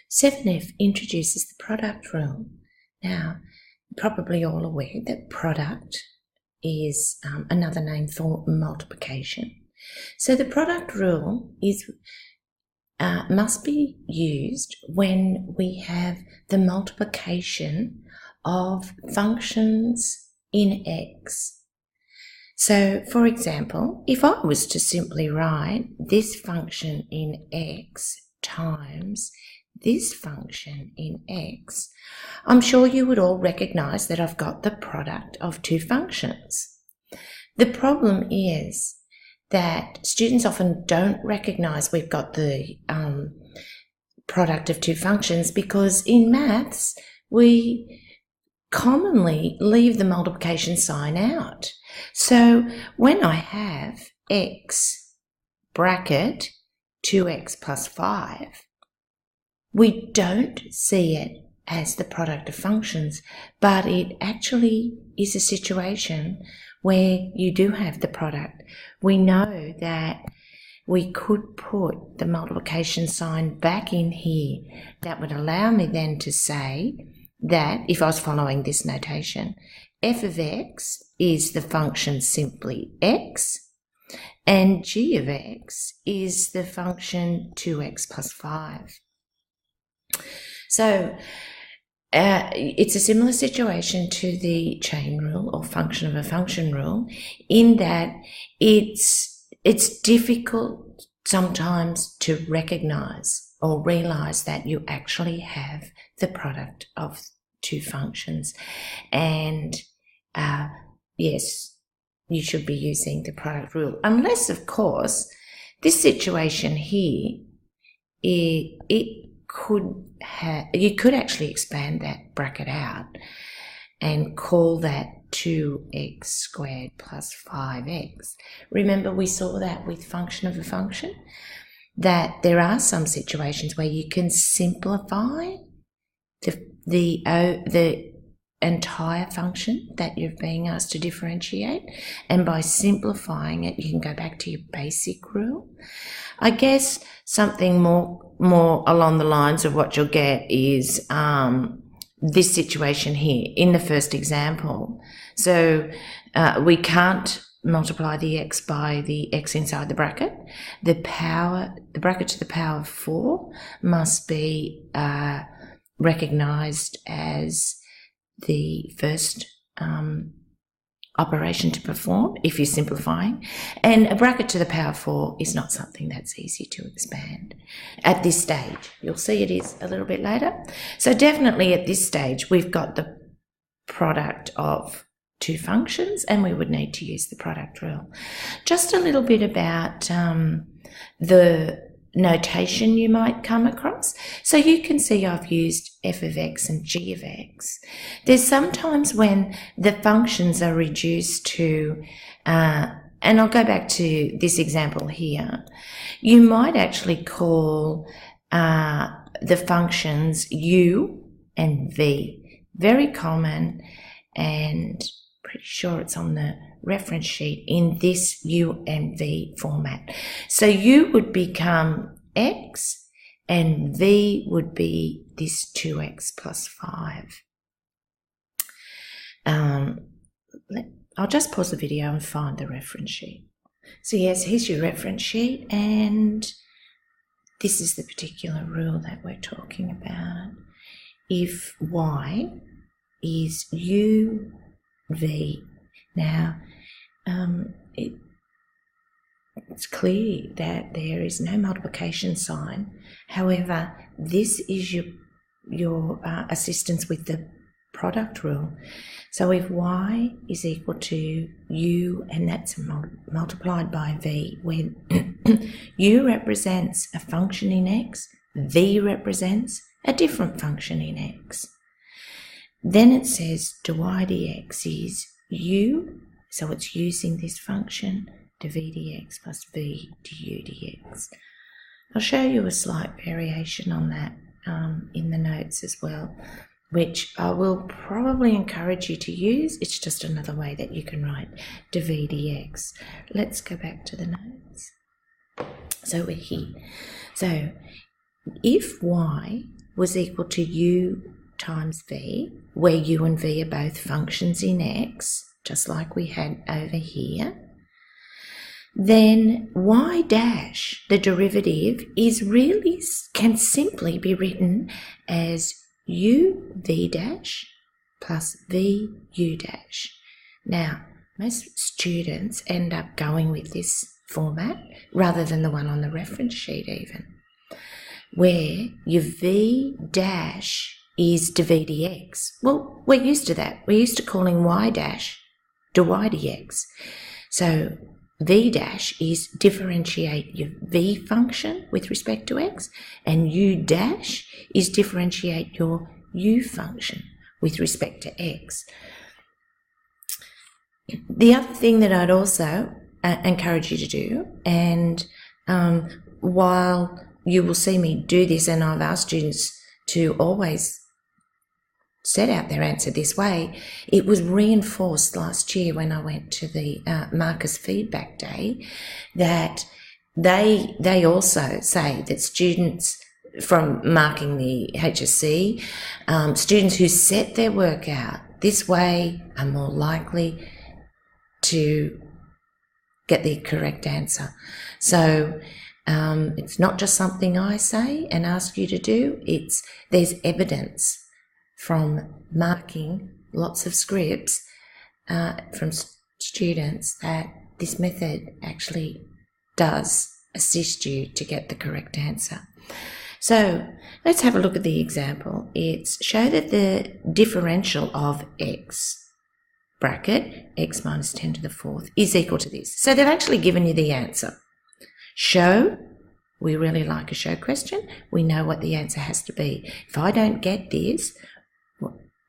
7F introduces the product rule. Now, you're probably all aware that product is another name for multiplication. So the product rule must be used when we have the multiplication of functions in X. So, for example, if I was to simply write this function in X times this function in X, I'm sure you would all recognise that I've got the product of two functions. The problem is that students often don't recognise we've got the product of two functions because in maths we commonly leave the multiplication sign out. So when I have X bracket 2X plus 5, we don't see it as the product of functions, but it actually is a situation where you do have the product. We know that we could put the multiplication sign back in here. That would allow me then to say that, if I was following this notation, f of x is the function simply x, and g of x is the function 2x plus 5. So it's a similar situation to the chain rule or function of a function rule in that it's difficult sometimes to recognise or realise that you actually have the product of two functions. And yes, you should be using the product rule. Unless, of course, this situation here, you could actually expand that bracket out and call that 2x squared plus 5x. Remember, we saw that with function of a function, that there are some situations where you can simplify the entire function that you're being asked to differentiate, and by simplifying it you can go back to your basic rule. I guess something more along the lines of what you'll get is this situation here in the first example. So we can't multiply the x by the x inside the bracket. The bracket to the power of 4 must be recognised as the first operation to perform if you're simplifying, and a bracket to the power of 4 is not something that's easy to expand at this stage. You'll see it is a little bit later. So definitely at this stage we've got the product of two functions and we would need to use the product rule. Just a little bit about the notation you might come across. So you can see I've used f of x and g of x. There's sometimes when the functions are reduced to, and I'll go back to this example here, you might actually call the functions u and v. Very common, and pretty sure it's on the reference sheet in this u and v format. So u would become x and v would be this 2x plus 5. I'll just pause the video and find the reference sheet. So yes, here's your reference sheet, and this is the particular rule that we're talking about. If y is u v, now it's clear that there is no multiplication sign. However, this is your assistance with the product rule. So if y is equal to u, and that's multiplied by v, when u represents a function in x, v represents a different function in x. Then it says dy dx is u, so it's using this function, dv dx plus v du dx. I'll show you a slight variation on that in the notes as well, which I will probably encourage you to use. It's just another way that you can write dv dx. Let's go back to the notes. So we're here. So if y was equal to u times v, where u and v are both functions in x, just like we had over here, then y dash, the derivative, can simply be written as u v dash plus v u dash. Now, most students end up going with this format rather than the one on the reference sheet even, where your v dash is to v dx. Well, we're used to that. We're used to calling y dash to y dx. So v dash is differentiate your v function with respect to x, and u dash is differentiate your u function with respect to x. The other thing that I'd also encourage you to do, and while you will see me do this, and I've asked students to always set out their answer this way, it was reinforced last year when I went to the Marcus Feedback Day that they also say that students from marking the HSC, students who set their work out this way are more likely to get the correct answer. So it's not just something I say and ask you to do, there's evidence from marking lots of scripts from students that this method actually does assist you to get the correct answer. So let's have a look at the example. It's show that the differential of x bracket x minus 10 to the fourth is equal to this. So they've actually given you the answer. Show, we really like a show question. We know what the answer has to be. If I don't get this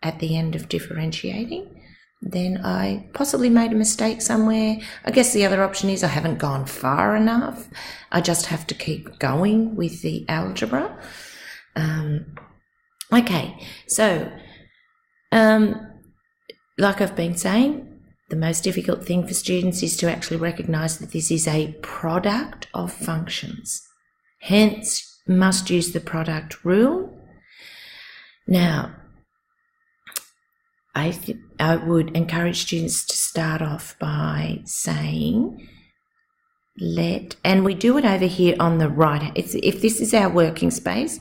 at the end of differentiating, then I possibly made a mistake somewhere. I guess the other option is I haven't gone far enough. I just have to keep going with the algebra. Okay, so like I've been saying, the most difficult thing for students is to actually recognise that this is a product of functions. Hence, must use the product rule. Now, I would encourage students to start off by saying, and we do it over here on the right. If this is our working space,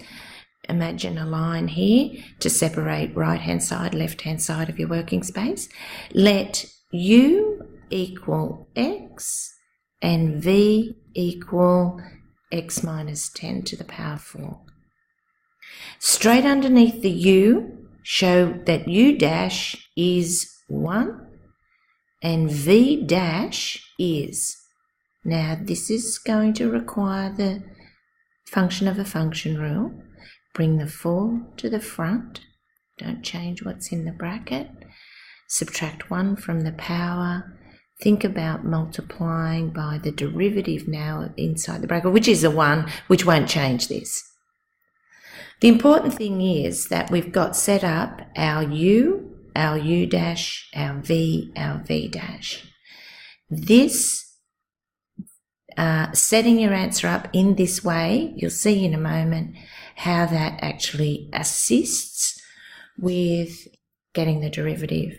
imagine a line here to separate right-hand side, left-hand side of your working space. Let u equal x and v equal x minus 10 to the power 4. Straight underneath the u, show that u dash is 1 and v dash is. Now this is going to require the function of a function rule. Bring the 4 to the front. Don't change what's in the bracket. Subtract 1 from the power. Think about multiplying by the derivative now inside the bracket, which is a 1, which won't change this. The important thing is that we've got set up our u dash, our v dash. This, setting your answer up in this way, you'll see in a moment how that actually assists with getting the derivative.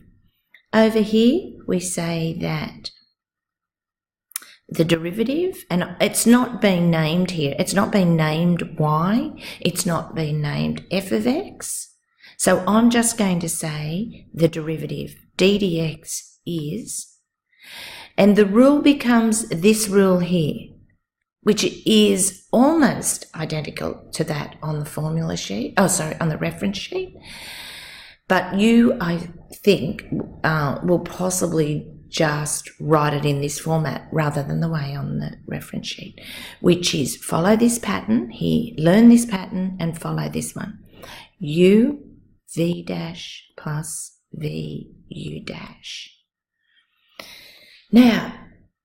Over here, we say that the derivative, and it's not being named here, it's not being named y, it's not being named f of x. So I'm just going to say the derivative d dx is, and the rule becomes this rule here, which is almost identical to that on the formula sheet, on the reference sheet. But you, I think, will possibly just write it in this format rather than the way on the reference sheet, which is follow this pattern here, learn this pattern and follow this one. U v dash plus v u dash. Now,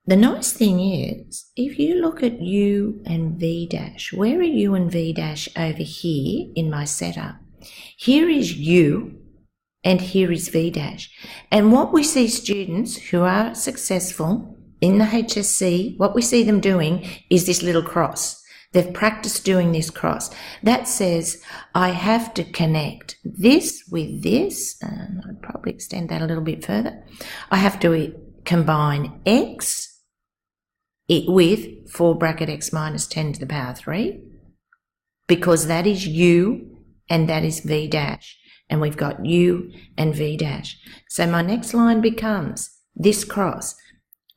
the nice thing is, if you look at u and v dash, where are u and v dash over here in my setup? Here is u and here is v dash. And what we see students who are successful in the HSC, what we see them doing is this little cross. They've practiced doing this cross. That says I have to connect this with this, and I'd probably extend that a little bit further. I have to combine x with 4 bracket x minus 10 to the power 3, because that is u and that is v dash, and we've got u and v dash. So my next line becomes this cross,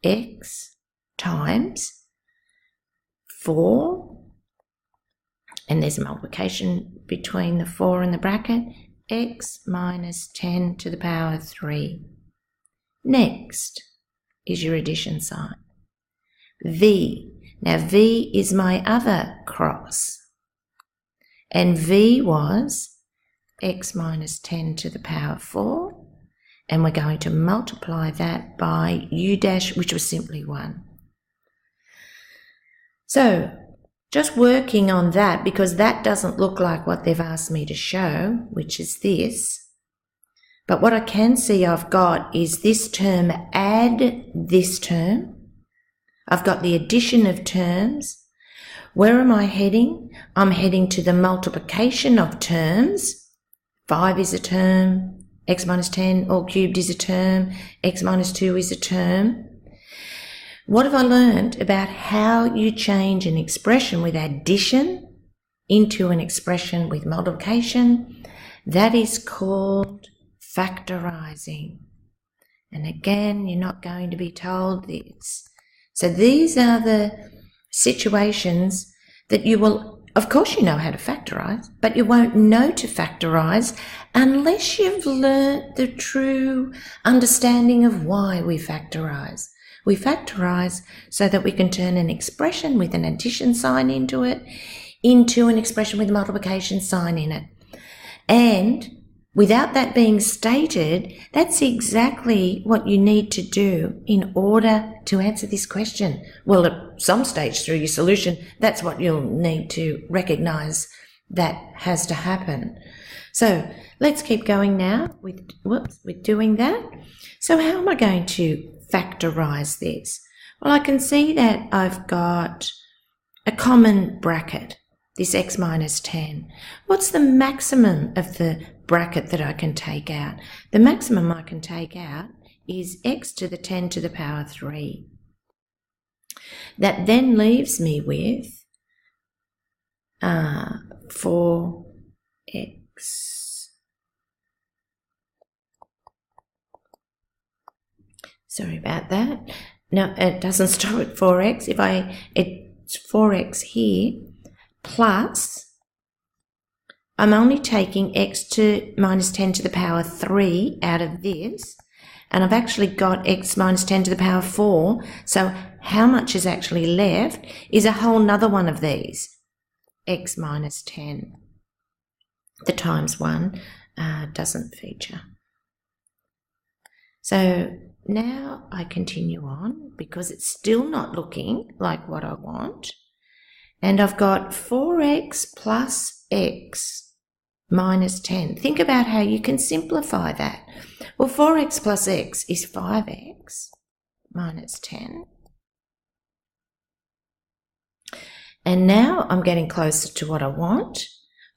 x times 4, and there's a multiplication between the 4 and the bracket, x minus 10 to the power 3. Next is your addition sign. V. Now V is my other cross, and V was x minus 10 to the power 4, and we're going to multiply that by u dash, which was simply 1. So just working on that, because that doesn't look like what they've asked me to show, which is this. But what I can see I've got is this term add this term. I've got the addition of terms. Where am I heading? I'm heading to the multiplication of terms. 5 is a term, x minus 10 all cubed is a term, x minus 2 is a term. What have I learned about how you change an expression with addition into an expression with multiplication? That is called factorizing. And again, you're not going to be told this. So these are the situations that you will, of course you know how to factorize, but you won't know to factorize unless you've learnt the true understanding of why we factorize. We factorize so that we can turn an expression with an addition sign into it into an expression with a multiplication sign in it. And without that being stated, that's exactly what you need to do in order to answer this question. Well, at some stage through your solution, that's what you'll need to recognize that has to happen. So let's keep going now with doing that. So how am I going to factorize this? Well, I can see that I've got a common bracket, this x minus 10. What's the maximum of the bracket that I can take out? The maximum I can take out is x to the 10 to the power 3. That then leaves me with 4x. Sorry about that. No, it doesn't stop at 4x. It's 4x here, plus I'm only taking x to minus 10 to the power 3 out of this, and I've actually got x minus 10 to the power 4, so how much is actually left is a whole nother one of these, x minus 10. The times 1 doesn't feature. So now I continue on because it's still not looking like what I want. And I've got 4x plus x minus 10. Think about how you can simplify that. Well, 4x plus x is 5x minus 10. And now I'm getting closer to what I want.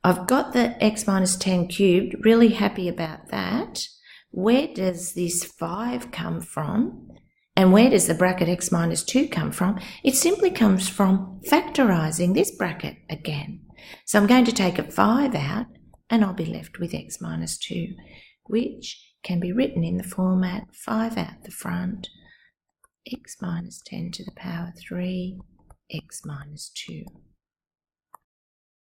I've got the x minus 10 cubed, really happy about that. Where does this 5 come from? And where does the bracket x minus 2 come from? It simply comes from factorising this bracket again. So I'm going to take a 5 out and I'll be left with x minus 2, which can be written in the format 5 out the front, x minus 10 to the power 3, x minus 2.